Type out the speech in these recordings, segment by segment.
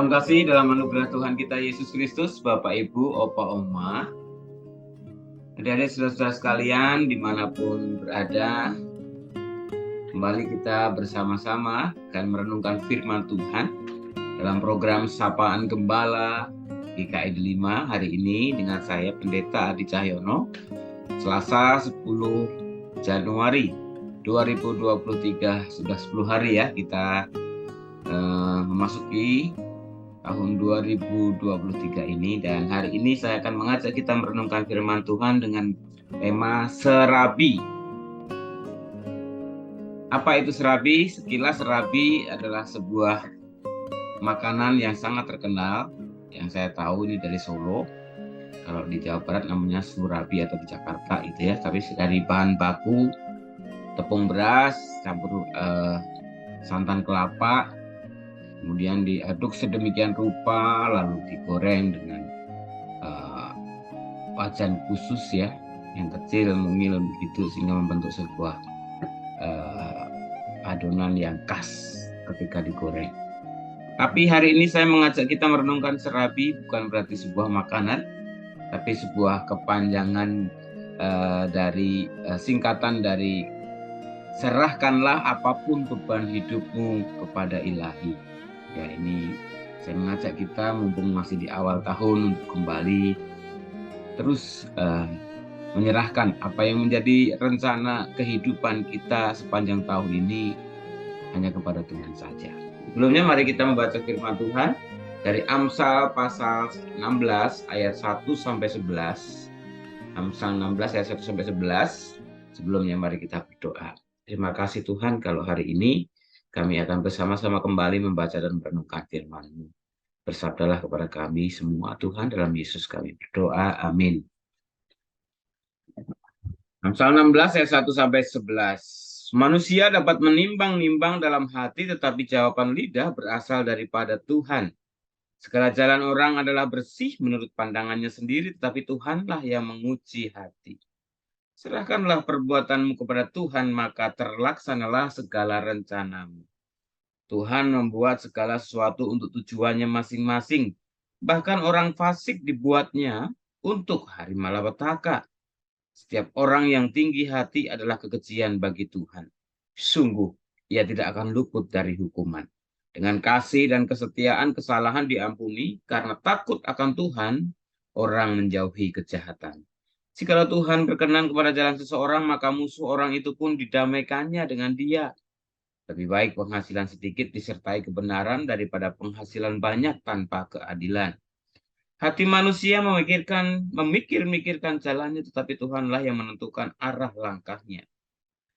Salam kasih dalam anugerah Tuhan kita Yesus Kristus, Bapak, Ibu, Opa, Oma, adik-adik, saudara-saudara sekalian, dimanapun berada, kembali kita bersama-sama akan merenungkan firman Tuhan dalam program Sapaan Gembala GKI 5 hari ini dengan saya Pendeta Adi Cahyono, Selasa 10 Januari 2023, sudah 10 hari ya kita memasuki tahun 2023 ini, dan hari ini saya akan mengajak kita merenungkan firman Tuhan dengan tema serabi. Apa itu serabi? Sekilas serabi adalah sebuah makanan yang sangat terkenal, yang saya tahu ini dari Solo. Kalau di Jawa Barat namanya surabi atau di Jakarta itu ya, tapi dari bahan baku tepung beras campur santan kelapa, kemudian diaduk sedemikian rupa, lalu digoreng dengan wajan khusus ya, yang kecil mungil begitu, sehingga membentuk sebuah adonan yang khas ketika digoreng. Tapi hari ini saya mengajak kita merenungkan serabi bukan berarti sebuah makanan, tapi sebuah kepanjangan dari singkatan dari serahkanlah apapun beban hidupmu kepada Ilahi. Ya, ini saya mengajak kita mumpung masih di awal tahun untuk kembali terus menyerahkan apa yang menjadi rencana kehidupan kita sepanjang tahun ini hanya kepada Tuhan saja. Sebelumnya mari kita membaca firman Tuhan dari Amsal pasal 16 ayat 1 sampai 11. Amsal 16 ayat 1 sampai 11. Sebelumnya mari kita berdoa. Terima kasih Tuhan kalau hari ini kami akan bersama-sama kembali membaca dan merenungkan firman-Mu. Bersabdalah kepada kami semua Tuhan, dalam Yesus kami berdoa. Amin. Amsal 16 ayat 1 sampai 11. Manusia dapat menimbang-nimbang dalam hati, tetapi jawaban lidah berasal daripada Tuhan. Segala jalan orang adalah bersih menurut pandangannya sendiri, tetapi Tuhanlah yang menguji hati. Serahkanlah perbuatanmu kepada Tuhan, maka terlaksanalah segala rencanamu. Tuhan membuat segala sesuatu untuk tujuannya masing-masing. Bahkan orang fasik dibuatnya untuk hari malapetaka. Setiap orang yang tinggi hati adalah kekejian bagi Tuhan. Sungguh, ia tidak akan luput dari hukuman. Dengan kasih dan kesetiaan kesalahan diampuni, karena takut akan Tuhan, orang menjauhi kejahatan. Jikalau Tuhan berkenan kepada jalan seseorang, maka musuh orang itu pun didamaikannya dengan dia. Lebih baik penghasilan sedikit disertai kebenaran daripada penghasilan banyak tanpa keadilan. Hati manusia memikir-mikirkan jalannya, tetapi Tuhanlah yang menentukan arah langkahnya.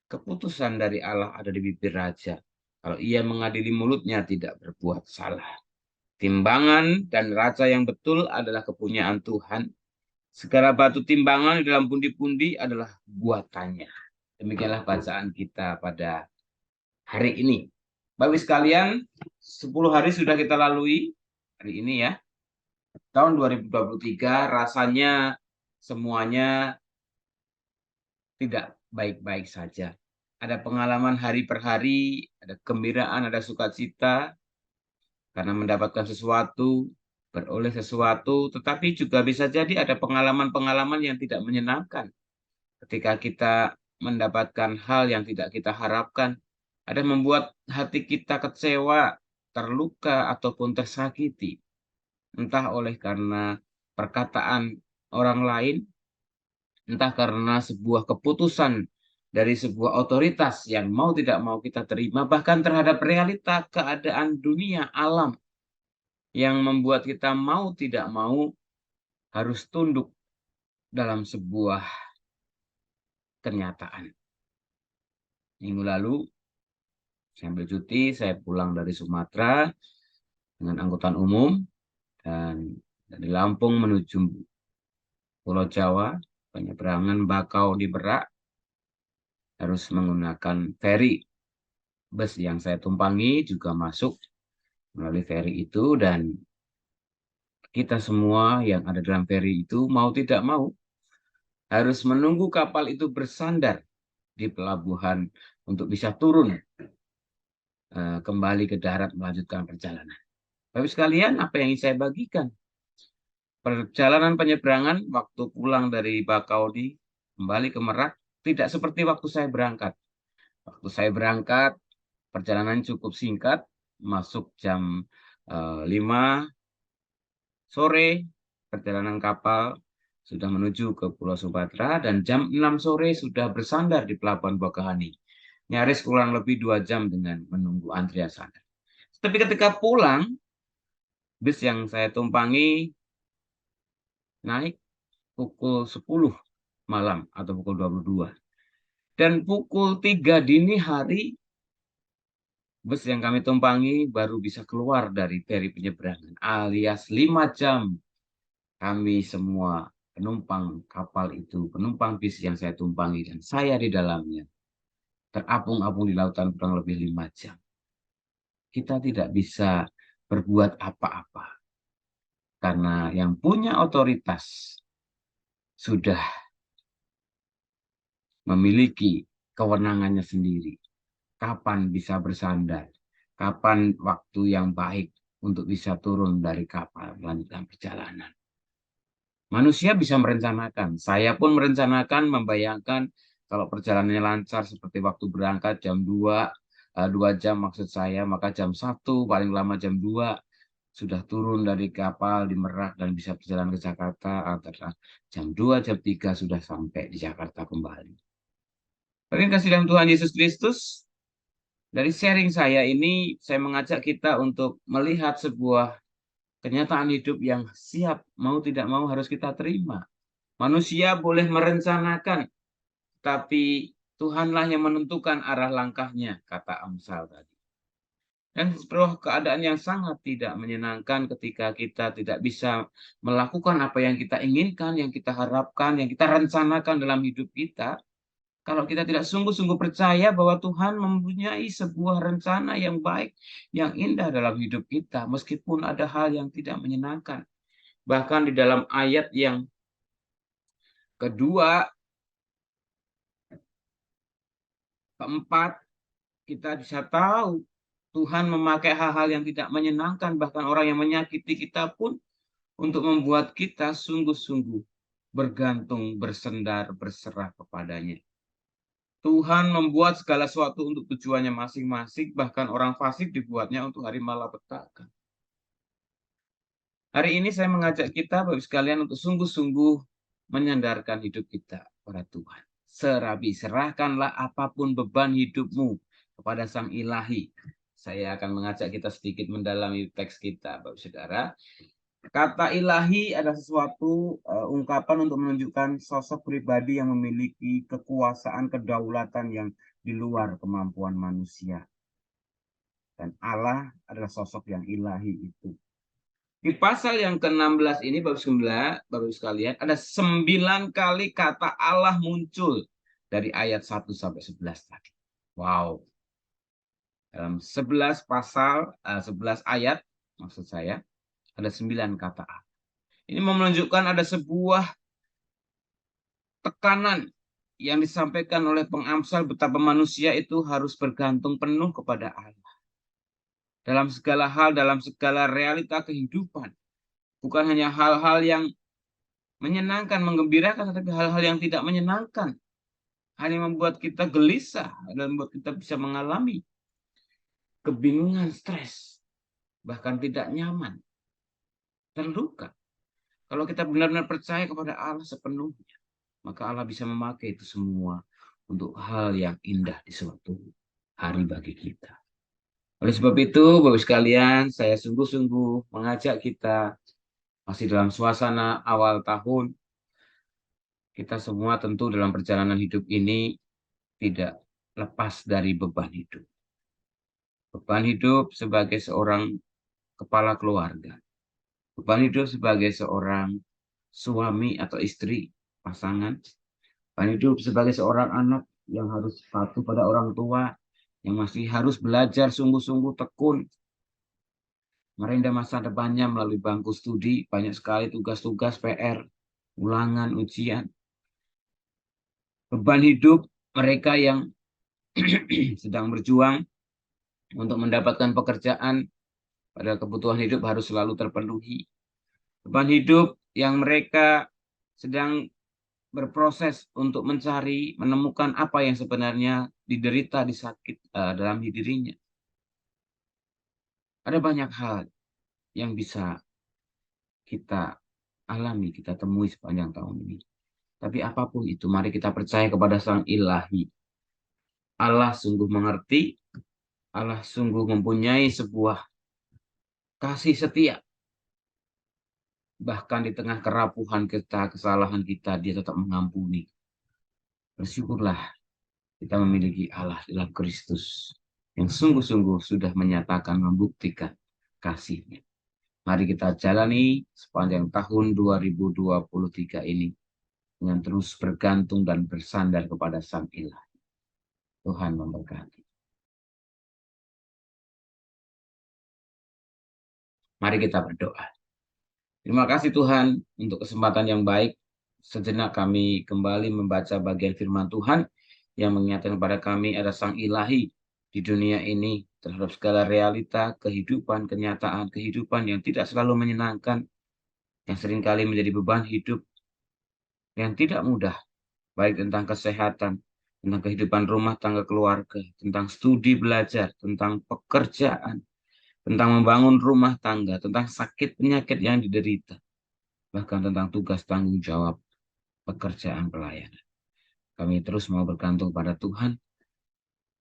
Keputusan dari Allah ada di bibir raja. Kalau ia mengadili mulutnya tidak berbuat salah. Timbangan dan raca yang betul adalah kepunyaan Tuhan. Segala batu timbangan di dalam pundi-pundi adalah buatannya. Demikianlah bacaan kita pada hari ini. Bapak sekalian, 10 hari sudah kita lalui hari ini ya. Tahun 2023 rasanya semuanya tidak baik-baik saja. Ada pengalaman hari per hari, ada kegembiraan, ada sukacita karena mendapatkan sesuatu, beroleh sesuatu, tetapi juga bisa jadi ada pengalaman-pengalaman yang tidak menyenangkan. Ketika kita mendapatkan hal yang tidak kita harapkan, ada membuat hati kita kecewa, terluka, ataupun tersakiti. Entah oleh karena perkataan orang lain, entah karena sebuah keputusan dari sebuah otoritas yang mau tidak mau kita terima, bahkan terhadap realita keadaan dunia, alam, yang membuat kita mau tidak mau harus tunduk dalam sebuah kenyataan. Minggu lalu, saya ambil cuti, saya pulang dari Sumatera dengan angkutan umum, dan dari Lampung menuju Pulau Jawa, penyeberangan Bakau di Merak, harus menggunakan feri. Bus yang saya tumpangi juga masuk melalui feri itu, dan kita semua yang ada dalam feri itu mau tidak mau harus menunggu kapal itu bersandar di pelabuhan untuk bisa turun kembali ke darat melanjutkan perjalanan. Bapak sekalian, apa yang ingin saya bagikan? Perjalanan penyeberangan waktu pulang dari Bakauni kembali ke Merak tidak seperti waktu saya berangkat. Waktu saya berangkat, perjalanan cukup singkat, masuk jam 5 sore, perjalanan kapal sudah menuju ke Pulau Sumatera, dan jam 6 sore sudah bersandar di Pelabuhan Bakahani. Nyaris kurang lebih 2 jam dengan menunggu antrian sana. Tapi ketika pulang, bis yang saya tumpangi naik pukul 10 malam atau pukul 22. Dan pukul 3 dini hari, bus yang kami tumpangi baru bisa keluar dari penyeberangan, alias 5 jam kami semua penumpang kapal itu, penumpang bis yang saya tumpangi dan saya di dalamnya, terapung-apung di lautan kurang lebih 5 jam. Kita tidak bisa berbuat apa-apa karena yang punya otoritas sudah memiliki kewenangannya sendiri. Kapan bisa bersandar, kapan waktu yang baik untuk bisa turun dari kapal melanjutkan perjalanan. Manusia bisa merencanakan, saya pun merencanakan, membayangkan kalau perjalanannya lancar seperti waktu berangkat jam 2, 2 jam maksud saya, maka jam 1, paling lama jam 2, sudah turun dari kapal di Merak dan bisa berjalan ke Jakarta, antara jam 2, jam 3 sudah sampai di Jakarta kembali. Tapi kasih dalam Tuhan Yesus Kristus, dari sharing saya ini, saya mengajak kita untuk melihat sebuah kenyataan hidup yang siap, mau tidak mau harus kita terima. Manusia boleh merencanakan, tapi Tuhanlah yang menentukan arah langkahnya, kata Amsal tadi. Dan sebuah keadaan yang sangat tidak menyenangkan ketika kita tidak bisa melakukan apa yang kita inginkan, yang kita harapkan, yang kita rencanakan dalam hidup kita. Kalau kita tidak sungguh-sungguh percaya bahwa Tuhan mempunyai sebuah rencana yang baik, yang indah dalam hidup kita, meskipun ada hal yang tidak menyenangkan. Bahkan di dalam ayat yang kedua, keempat, kita bisa tahu Tuhan memakai hal-hal yang tidak menyenangkan, bahkan orang yang menyakiti kita pun untuk membuat kita sungguh-sungguh bergantung, bersendar, berserah kepadanya. Tuhan membuat segala sesuatu untuk tujuannya masing-masing, bahkan orang fasik dibuatnya untuk hari malapetaka. Hari ini saya mengajak kita, Bapak sekalian, untuk sungguh-sungguh menyandarkan hidup kita pada Tuhan. Serabi, serahkanlah apapun beban hidupmu kepada Sang Ilahi. Saya akan mengajak kita sedikit mendalami teks kita, Bapak Saudara. Kata ilahi adalah sesuatu ungkapan untuk menunjukkan sosok pribadi yang memiliki kekuasaan kedaulatan yang di luar kemampuan manusia. Dan Allah adalah sosok yang ilahi itu. Di pasal yang ke-16 ini, Bapak sekalian, ada 9 kali kata Allah muncul dari ayat 1 sampai 11 tadi. Wow. Dalam 11 pasal, 11 ayat, maksud saya, ada 9 kata Allah. Ini menunjukkan ada sebuah tekanan yang disampaikan oleh pengamsal betapa manusia itu harus bergantung penuh kepada Allah. Dalam segala hal, dalam segala realita kehidupan. Bukan hanya hal-hal yang menyenangkan, menggembirakan, tetapi hal-hal yang tidak menyenangkan. Hal yang membuat kita gelisah, dan membuat kita bisa mengalami kebingungan, stres, bahkan tidak nyaman, terluka. Kalau kita benar-benar percaya kepada Allah sepenuhnya, maka Allah bisa memakai itu semua untuk hal yang indah di suatu hari bagi kita. Oleh sebab itu, Bapak sekalian, saya sungguh-sungguh mengajak kita masih dalam suasana awal tahun. Kita semua tentu dalam perjalanan hidup ini tidak lepas dari beban hidup. Beban hidup sebagai seorang kepala keluarga. Beban hidup sebagai seorang suami atau istri, pasangan. Beban hidup sebagai seorang anak yang harus patuh pada orang tua, yang masih harus belajar sungguh-sungguh tekun, merenda masa depannya melalui bangku studi, banyak sekali tugas-tugas PR, ulangan, ujian. Beban hidup mereka yang sedang berjuang untuk mendapatkan pekerjaan, Padahal kebutuhan hidup harus selalu terpenuhi. Beban hidup yang mereka sedang berproses untuk mencari, menemukan apa yang sebenarnya diderita, disakit dalam dirinya. Ada banyak hal yang bisa kita alami, kita temui sepanjang tahun ini. Tapi apapun itu, mari kita percaya kepada Sang Ilahi. Allah sungguh mengerti, Allah sungguh mempunyai sebuah kasih setia. Bahkan di tengah kerapuhan kita, kesalahan kita, Dia tetap mengampuni. Bersyukurlah kita memiliki Allah dalam Kristus yang sungguh-sungguh sudah menyatakan, membuktikan kasih-Nya. Mari kita jalani sepanjang tahun 2023 ini dengan terus bergantung dan bersandar kepada Sang Ilahi. Tuhan memberkati. Mari kita berdoa. Terima kasih Tuhan untuk kesempatan yang baik. Sejenak kami kembali membaca bagian firman Tuhan yang mengingatkan kepada kami ada Sang Ilahi di dunia ini terhadap segala realita, kehidupan, kenyataan, kehidupan yang tidak selalu menyenangkan, yang seringkali menjadi beban hidup yang tidak mudah, baik tentang kesehatan, tentang kehidupan rumah tangga keluarga, tentang studi belajar, tentang pekerjaan, tentang membangun rumah tangga, tentang sakit penyakit yang diderita, bahkan tentang tugas tanggung jawab pekerjaan pelayanan. Kami terus mau bergantung pada Tuhan,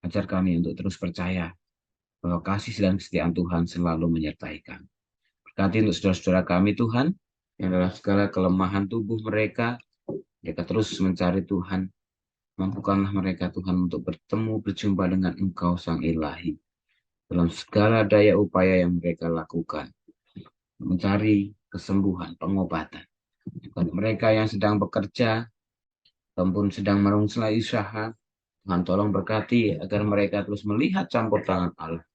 ajar kami untuk terus percaya bahwa kasih dan kesetiaan Tuhan selalu menyertai kami. Berkati untuk saudara-saudara kami Tuhan, yang dalam segala kelemahan tubuh mereka terus mencari Tuhan. Mampukanlah mereka Tuhan untuk bertemu, berjumpa dengan Engkau Sang Ilahi. Dalam segala daya upaya yang mereka lakukan. Mencari kesembuhan, pengobatan. Bagi mereka yang sedang bekerja, ataupun sedang merungsai usaha, Tuhan tolong berkati agar mereka terus melihat campur tangan Allah.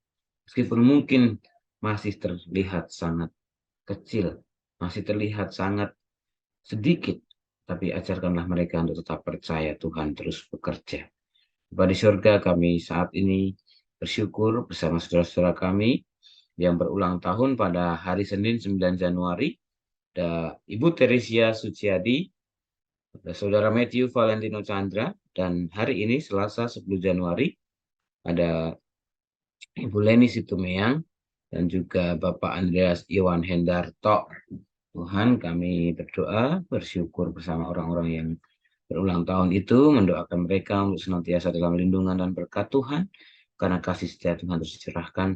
Meskipun mungkin masih terlihat sangat kecil, masih terlihat sangat sedikit, tapi ajarkanlah mereka untuk tetap percaya Tuhan terus bekerja. Bapa di surga, kami saat ini bersyukur bersama saudara-saudara kami yang berulang tahun pada hari Senin 9 Januari. Ada Ibu Teresia Suciadi, ada Saudara Matthew Valentino Chandra, dan hari ini Selasa 10 Januari ada Ibu Leni Situmeang dan juga Bapak Andreas Iwan Hendarto. Tuhan, kami berdoa, bersyukur bersama orang-orang yang berulang tahun itu, mendoakan mereka untuk senantiasa dalam lindungan dan berkat Tuhan, karena kasih setia Tuhan terus dicerahkan,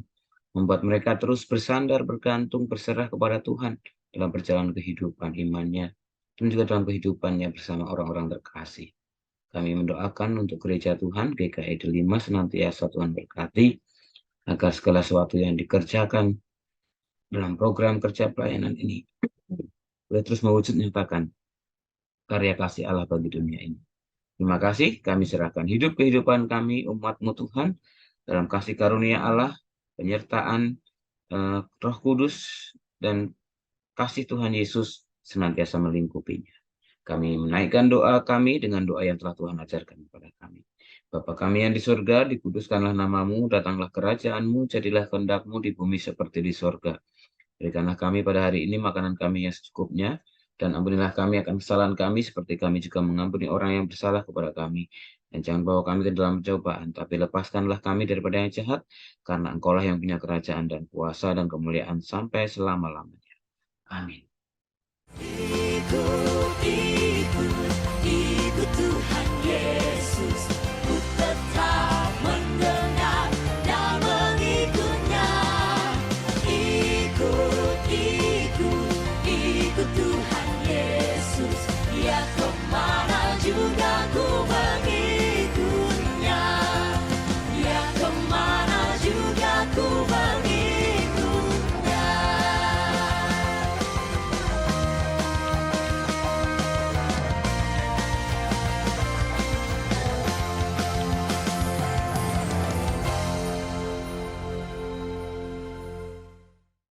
membuat mereka terus bersandar, bergantung, berserah kepada Tuhan dalam perjalanan kehidupan imannya, dan juga dalam kehidupannya bersama orang-orang terkasih. Kami mendoakan untuk gereja Tuhan, GKI Delima, senantiasa Tuhan berkati, agar segala sesuatu yang dikerjakan dalam program kerja pelayanan ini boleh terus mewujud nyatakan karya kasih Allah bagi dunia ini. Terima kasih, kami serahkan hidup kehidupan kami, umat-Mu Tuhan, dalam kasih karunia Allah, penyertaan Roh Kudus, dan kasih Tuhan Yesus senantiasa melingkupinya. Kami menaikkan doa kami dengan doa yang telah Tuhan ajarkan kepada kami. Bapa kami yang di surga, dikuduskanlah namamu, datanglah kerajaan-Mu, jadilah kehendak-Mu di bumi seperti di surga. Berikanlah kami pada hari ini makanan kami yang secukupnya, dan ampunilah kami akan kesalahan kami, seperti kami juga mengampuni orang yang bersalah kepada kami. Dan jangan bawa kami ke dalam pencobaan, tapi lepaskanlah kami daripada yang jahat, karena Engkaulah yang punya kerajaan dan kuasa dan kemuliaan sampai selama-lamanya. Amin.